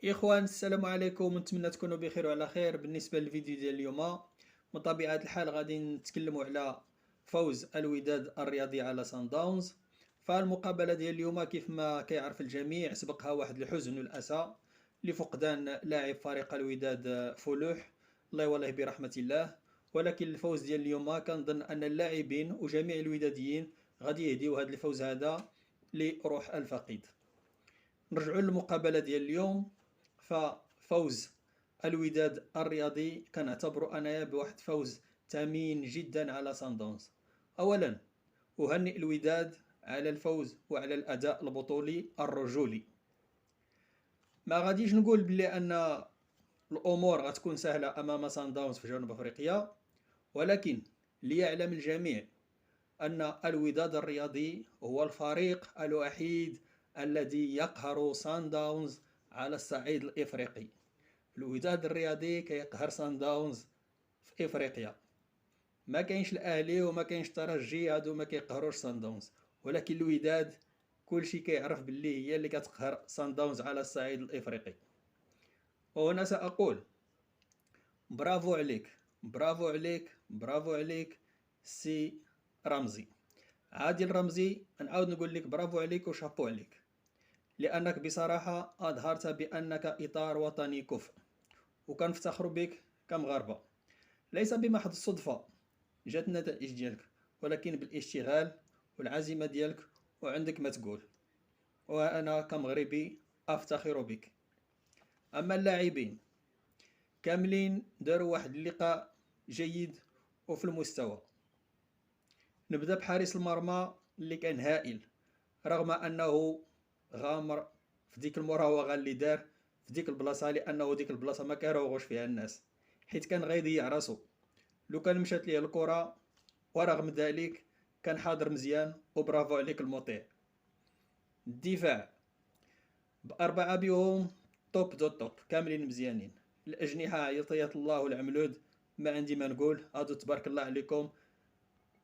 إخوان السلام عليكم، نتمنى تكونوا بخير وعلى خير. بالنسبة للفيديو ديال اليوم، من طبيعة الحال غادي نتكلموا على فوز الوداد الرياضي على سان داونز. فالمقابلة ديال اليوم كيف ما كيعرف الجميع سبقها واحد الحزن والأسى لفقدان لاعب فريق الوداد فلوح، الله يوليه برحمة الله. ولكن الفوز ديال اليوم كنظن أن اللاعبين وجميع الوداديين غادي يهديو هذا الفوز هذا لروح الفقيد. نرجعوا للمقابلة ديال اليوم. ففوز الوداد الرياضي كنعتبره انايا بواحد فوز ثمين جدا على سان داونز. اولا اهنئ الوداد على الفوز وعلى الاداء البطولي الرجولي. ما غاديش نقول بلي ان الامور غتكون سهله امام سان داونز في جنوب افريقيا، ولكن ليعلم الجميع ان الوداد الرياضي هو الفريق الوحيد الذي يقهر سان داونز على الصعيد الافريقي. الوداد الرياضي كيقهر سان داونز في افريقيا. ما كاينش الاهلي وما كاينش الترجي، هادو ما كيقهروش سان داونز، ولكن الوداد كلشي كيعرف باللي هي اللي كتقهر سان داونز على الصعيد الافريقي. وهنا ساقول برافو عليك، برافو عليك، برافو عليك سي رمزي. عادل رمزي، نعاود نقول لك برافو عليك وشابو عليك، لانك بصراحه اظهرت بانك اطار وطني كفء، وكنفتخر بك كمغاربه. ليس بمحض الصدفه جات النتائج ديالك، ولكن بالاشتغال والعزيمه ديالك، وعندك ما تقول، وانا كمغربي افتخر بك. اما اللاعبين كاملين داروا واحد اللقاء جيد وفي المستوى. نبدا بحارس المرمى اللي كان هائل، رغم انه غامر في ديك المراوغه اللي دار في ديك البلاصه، لانه ديك البلاصه ما كيراوغوش فيها الناس، حيت كان غيضيع راسو لو كان مشات ليه الكره. ورغم ذلك كان حاضر مزيان، وبرافو عليك المطيع. الدفاع بأربعة بهم توب دو توب، كاملين مزيانين. الأجنحة عيطية الله والعملود، ما عندي ما نقول، هادو تبارك الله عليكم.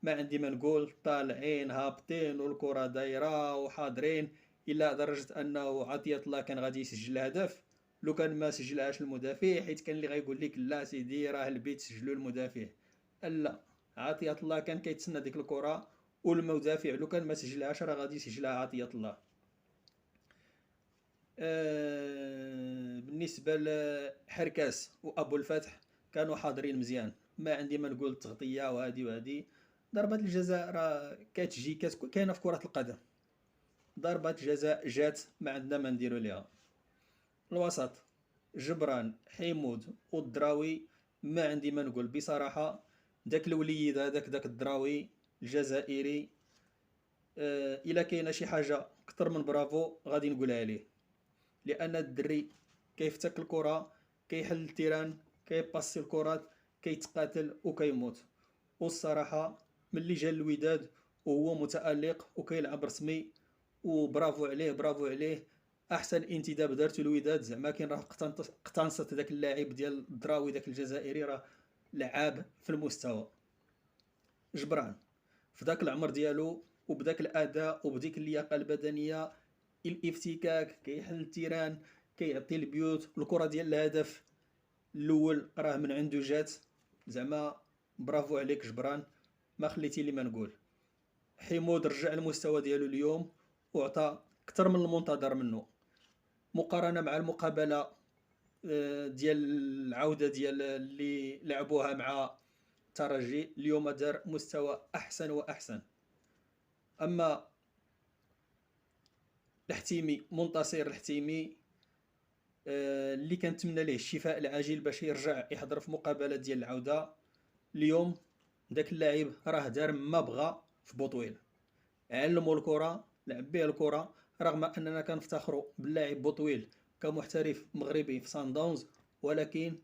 ما عندي ما نقول، طالعين هابطين والكرة دايرة وحاضرين، إلى درجة أنه عطية الله كان غادي يسجل الهدف لو كان ما سجلهاش المدافع، حيت كان اللي غيقول لك لا سيدي راه البيت سجلوا المدافع. لا، عطية الله كان كيتسنى ديك الكرة، والمدافع لو كان ما سجلهاش راه غادي يسجلها عطية الله. بالنسبة لحركاس وأبو الفتح كانوا حاضرين مزيان، ما عندي ما نقول. التغطية وهادي وهادي. ضربة الجزاء راه كتجي كاينة في كرة القدم، ضربة جزاء جات ما عندنا ما نديرو ليها. الوسط جبران حيمود والدراوي، ما عندي ما نقول بصراحة. داك الوليد هذاك داك الدراوي الجزائري، الا كاينه شي حاجه كتر من برافو غادي نقولها ليه، لان الدري كيفتك الكره، كيحل التيران، كيباسي الكرات، كيتقاتل وكيموت. والصراحه ملي جا الوداد وهو متالق وكيلعب رسمي، وبرافو عليه برافو عليه. احسن انتداب دارتو الوداد، زعما كاين راه اقتنصت داك اللاعب ديال الدراوي داك الجزائري، راه لعاب في المستوى. جبران في ذاك العمر ديالو وبذاك الاداء وبديك اللياقه البدنيه، الافتكاك، كيحل التيران، كيعطي البيوت. الكره ديال الهدف الاول راه من عنده جات، زعما برافو عليك جبران، ما خليتي لي ما نقول. حمود رجع المستوى ديالو اليوم وعطى اكثر من المنتظر منه، مقارنه مع المقابله ديال العوده ديال اللي لعبوها مع الترجي. اليوم دار مستوى احسن واحسن. اما الحتيمي، منتصر الحتيمي، اللي كنتمنى ليه الشفاء العاجل باش يرجع يحضر في مقابله ديال العوده. اليوم داك اللاعب راه دار ما بغى في بوطويل، علموا الكره، لعب به الكره. رغم اننا كنفتخروا باللاعب بوطويل كمحترف مغربي في سان داونز، ولكن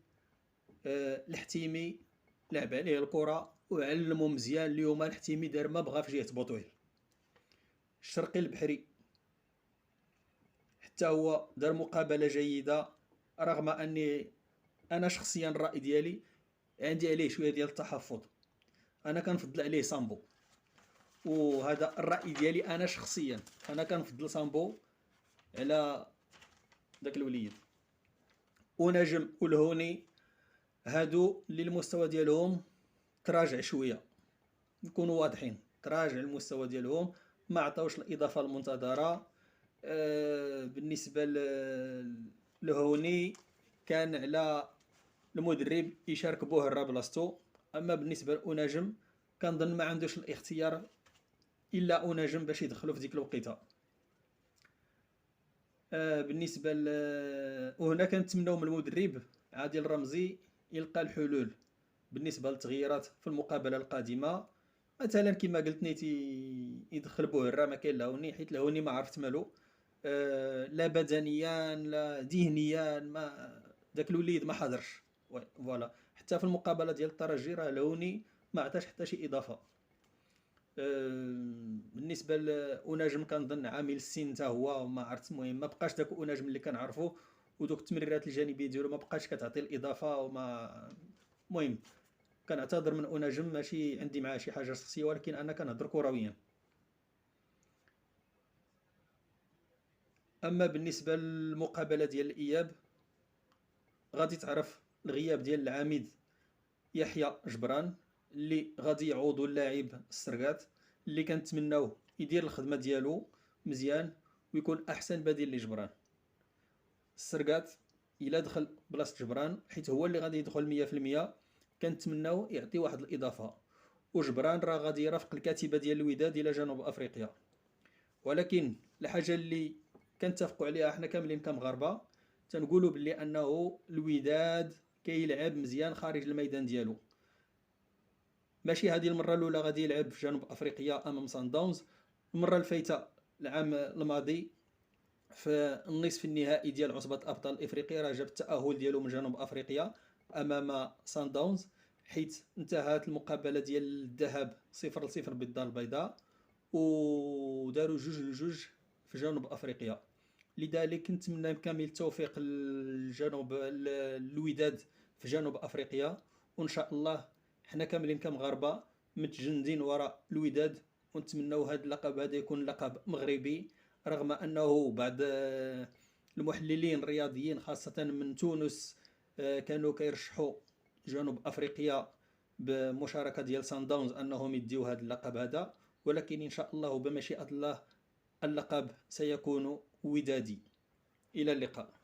الحتيمي لعب عليه الكره وعلموا مزيان. اليوم الحتيمي دار ما بغى في جهه بوطويل. الشرقي البحري حتى هو دار مقابله جيده، رغم اني انا شخصيا الراي ديالي عندي عليه شويه ديال التحفظ. انا كنفضل عليه سامبو، وهذا الراي ديالي انا شخصيا. انا كنفضل سامبو على داك الوليد. ونجم والهوني هادو اللي المستوى ديالهم تراجع شويه، نكونوا واضحين، تراجع المستوى ديالهم، ما عطاوش الاضافه المنتظره. بالنسبه لهوني كان على المدرب يشارك بوهرة بلاصتو. اما بالنسبه لأوناجم كنظن ما عندوش الاختيار الا أوناجم باش يدخلوا في ديك الوقيته. بالنسبه وهنا كنتمناو من المدرب عادل الرمزي يلقى الحلول بالنسبه للتغييرات في المقابله القادمه. مثلا كما قلت نيتي يدخل بوهرة مكان لهوني، حيت لهوني ما عرفت مالو، لا بدنيا لا ذهنيا، ما داك الوليد ما حضرش. فوالا حتى في المقابله ديال الترجي راه لهوني ما عطاش حتى شي اضافه. بالنسبه لأوناجم كنظن عامل السن حتى هو ما عرفت، المهم ما بقاش داك أوناجم اللي كنعرفو، ودوك التمريرات الجانبيه ديالو ما بقاش كتعطي الاضافه. وما المهم كنعتذر من أوناجم، ماشي عندي معاه شي حاجه شخصيه، ولكن انا كنهضر كرويا. اما بالنسبه للمقابله ديال الاياب غادي تعرف الغياب ديال العميد يحيى جبران اللي غادي يعوضو اللاعب السرقات، اللي كنتمناوه يدير الخدمه ديالو مزيان ويكون احسن بديل لجبران. السرقات الا دخل بلاصه جبران، حيت هو اللي غادي يدخل 100%، كنتمناو يعطي واحد الاضافه. وجبران راه غادي يرافق الكاتبه ديال الوداد الى جنوب افريقيا، ولكن الحاجه اللي كنتفقوا عليها حنا كاملين كمغاربه، تنقولوا بلي انه الوداد كيلعب مزيان خارج الميدان ديالو. ماشي هذه المره الاولى غادي يلعب في جنوب افريقيا امام سان داونز، المره الفايته العام الماضي في النصف النهائي ديال عصبه ابطال افريقيا راه جاب التاهل ديالو من جنوب افريقيا امام سان داونز، حيث انتهت المقابله ديال الذهاب 0-0 بالدار البيضاء، وداروا 2-2 في جنوب افريقيا. لذلك نتمنى بكامل التوفيق للجنوب الوداد في جنوب افريقيا، وان شاء الله حنا كاملين كمغاربه متجندين وراء الوداد، ونتمنوا هذا اللقب هذا يكون لقب مغربي، رغم انه بعض المحللين الرياضيين خاصه من تونس كانوا كيرشحوا جنوب افريقيا بمشاركه ديال سان داونز انهم يديو هذا اللقب هذا، ولكن ان شاء الله بمشيئه الله اللقب سيكون ودادي. إلى اللقاء.